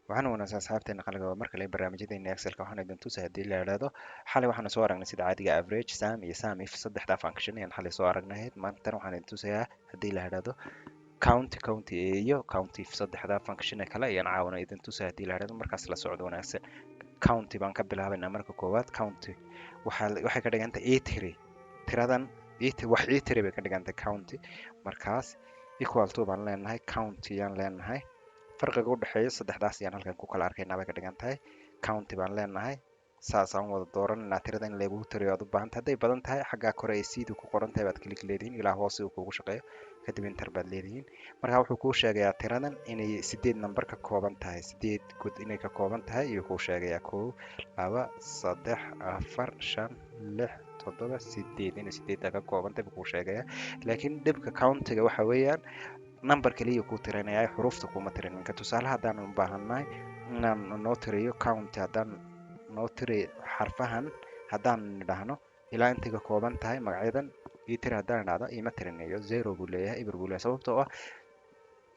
waxaana wanaagsan asxaabteena qaliga marka la barnaamijyadeena Excelka waxaan idin tusaa hadii la yiraahdo xalay waxaan soo aragnay sida caadiga average sum iyo sum if saddexda function ayaan xalay soo aragnay maanta waxaan idin tusayaa hadii la yiraahdo count iyo count if saddexda function kale ayaan caawina idin tusaa hadii la yiraahdo markaas la socdo wanaagsan count baan ka bilaabaynaa marka koowaad count waxay ka dhigan tahay tiradan wax tiri bay ka dhigan tahay count markaas equal to baan leenahay count ayaan leenahay farqiga u dhaxeeyo saddexdaas ayaan halkan ku kala arkaynaa bay ka dhigan tahay count baan leenahay saas aan wada dooranaa tirada in lagu tiriyo aad u baahan tahay haday badan tahay xagga kore ay siidu ku qoran tahay baad click leediin ilaa hoose uu kugu shaqeeyo kadib enter baad leediin marka wuxuu kuu sheegayaa tiradan inay 8 number ka kooban tahay 8 good inay ka kooban tahay iyo kuu sheegayaa 1 2 3 4 5 6 7 8 inay 8 ka kooban tahay kuu sheegayaa laakiin dibka countiga waxa weeyaan number kaliya ku tirinaya xuruufta kuma tirinin ka tusaale hadaan u baahanahay inaan noo tiriyo count hadaan noo tiri xarfahan hadaan nidhaahno ilaa inta ka kooban tahay magacyadan iyo tiri hadaan nidhaahdo ima tirinayo 0 buu leeyahay ibir buu leeyahay sababtoo ah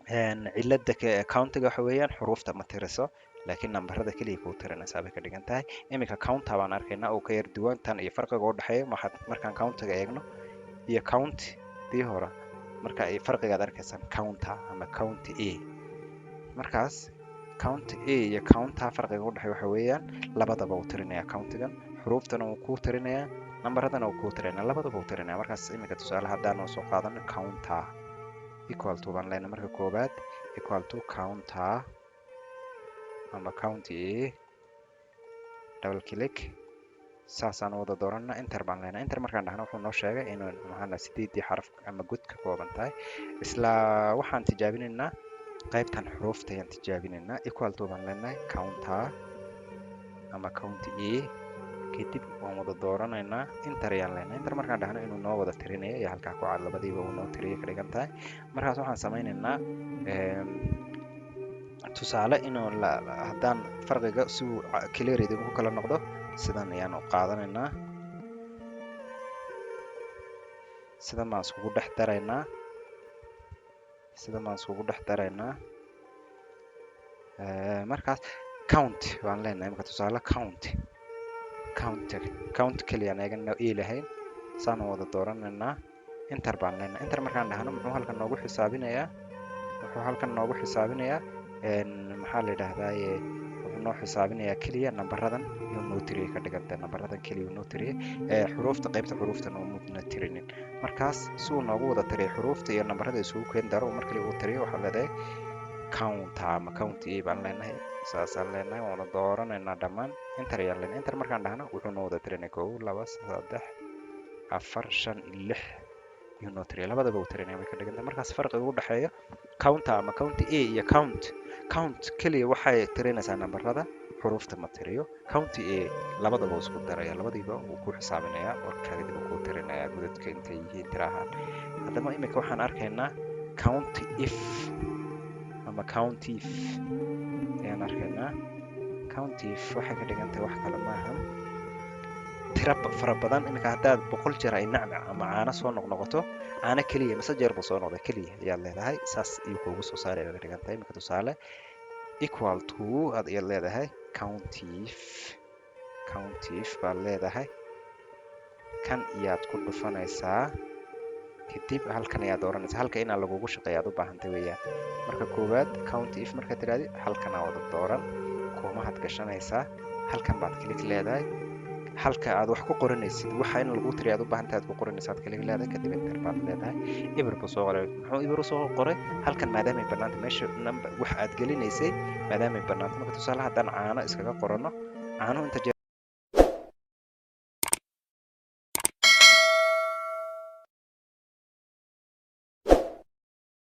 cilada countiga waxa weeyaan xuruufta ma tiriso laakiin numberada kaliya ku tirinaysa bay ka dhigan tahay imika count baan arkaynaa oo ka yar duwan tan iyo farqiga u dhaxeeyo markaan countiga eegno iyo count tii hore marka ay farqiga arkaysaan counter ama count a markaas count a iyo counter farqiga u dhaxeeyo waxa weeyaan labadaba uu tirinaya countigan xuruuftana uu ku tirinaya numberadana uu ku tirinaya labadaba uu tirinaya markaas imika tusaale hadaan soo qaadano counter equal to baan leenahay marka koobaad equal to counter ama count a double click saasaan wada dooranaa enter baan leenahay enter markaan dhahno wuxuu noo sheegay inuu maxana 8 xaraf ama god ka kooban tahay isla waxaan tijaabinaynaa qaybtan xuruufta ayaan tijaabinaynaa equal to baan leenahay counter ama count a kadib waan wada dooranaynaa enter ayaan leenahay enter markaan dhahno inuu noo wada tirinayo iyo halkaa ku cad labadiiba uu noo tiriyo ka dhigan tahay markaas waxaan samaynaynaa tusaale inuu hadaan farqiga si uu clear idinku kala noqdo sidan ayaan u qaadanaynaa sida ma iskugu dhex daraynaa markaas count waan leenahay marka tusaale count kaliya anaga ilahayn saan wada dooranaynaa enter baan leenahay enter markaan dhahno muxuu halkan noogu xisaabinayaa maxaa la yiraahdaa noo xisaabinaya kaliya nambaradan iyo noo tiriye ka dhiganta nambaradan kaliya noo tiriye xuruufta qaybta xuruuftan oo mudna tirinin markaas si uu noogu wada tiriye xuruufta iyo nambarada isugu keen daro markii uu tiriyo waxa leedahay count ama count a baan leenahay saasaan leenahay waana dooranaynaa dhammaan enter ayaan leenahay enter markaan dhahno wuxuu noo wada tirinay 1 2 3 4 5 6 iyo noo tiriye labadaba uu tirinay way ka dhiganta markaas farqiga u dhaxeeyo counter ama count a iyo count kaliya waxay tirinaysaa nambarada xuruufta ma tiriyo count a labadaba isku daraya labadiiba uu ku xisaabinaya marka kadib uu ku tirinaya gudadka intay yihiin tirahan hadaba imika waxaan arkaynaa count if ama count if ayaan arkaynaa count if waxay ka dhigan tahay wax kale maahan tira fara badan imika haddaad 100 jeer ay nacnac ama caano soo noqnoqoto caano kaliya mise jeer buu soo noqday kaliya ayaad leedahay saas iyo kuugu soo saaray ka dhigan tahay imika tusaale equal to aad leedahay count if baa leedahay kan iyaad ku dhufanaysaa kadib halkan ayaad dooranaysaa halka inaa lagugu shaqeeyo aad u baahantay weeyaan marka koowaad count if marka tiraadi halkan aad wada dooran koomaad gashanaysaa halkan baad click leedahay halka aad wax ku qoranaysid waxa in lagu tiriyo aad u baahan tahay aad ku qoranaysid click leedahay kadib enter baad leedahay ibir buu soo qoray muxuu ibir soo qoray halkan maadaama ay banaanta meesha number wax aad gelinaysay maadaama ay banaanta marka tusaale hadaan caano iskaga qorano caano inta